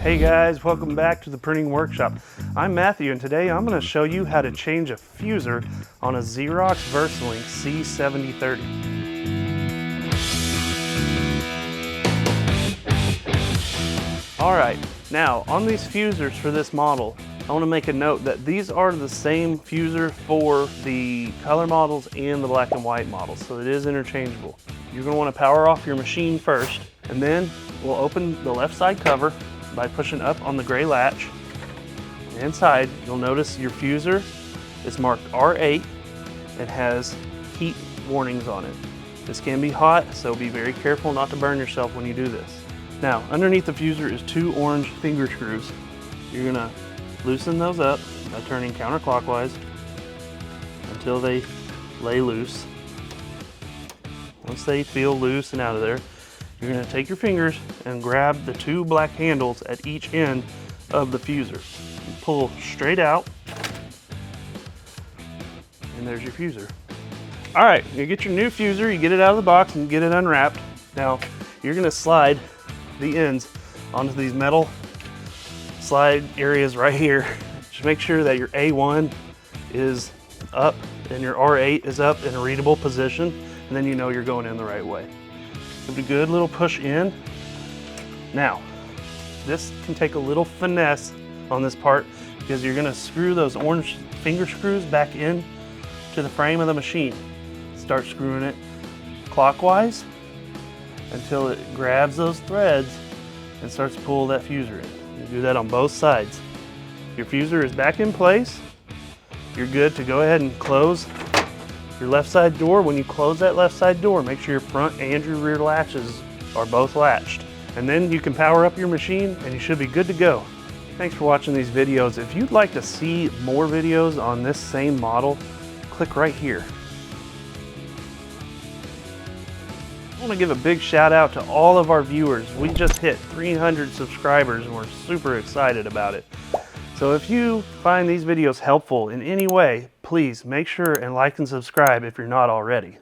Hey guys, welcome back to the printing workshop. I'm Matthew and today I'm going to show you how to change a fuser on a Xerox VersaLink C7030. Alright, now on these fusers for this model, I want to make a note that these are the same fuser for the color models and the black and white models, so it is interchangeable. You're going to want to power off your machine first, and then we'll open the left side cover by pushing up on the gray latch. Inside, you'll notice your fuser is marked R8 and has heat warnings on it. This can be hot, so be very careful not to burn yourself when you do this. Now, underneath the fuser is two orange finger screws. You're gonna loosen those up by turning counterclockwise until they lay loose. Once they feel loose and out of there, you're going to take your fingers and grab the two black handles at each end of the fuser. You pull straight out, and there's your fuser. All right, you get your new fuser, you get it out of the box and get it unwrapped. Now, you're going to slide the ends onto these metal slide areas right here. Just make sure that your A1 is up and your R8 is up in a readable position, and then you know you're going in the right way. Give it a good little push in. Now, this can take a little finesse on this part because you're gonna screw those orange finger screws back in to the frame of the machine. Start screwing it clockwise until it grabs those threads and starts to pull that fuser in. You do that on both sides. Your fuser is back in place. You're good to go ahead and close your left side door. When you close that left side door, make sure your front and your rear latches are both latched. And then you can power up your machine and you should be good to go. Thanks for watching these videos. If you'd like to see more videos on this same model, click right here. I want to give a big shout out to all of our viewers. We just hit 300 subscribers and we're super excited about it. So if you find these videos helpful in any way, please make sure and like and subscribe if you're not already.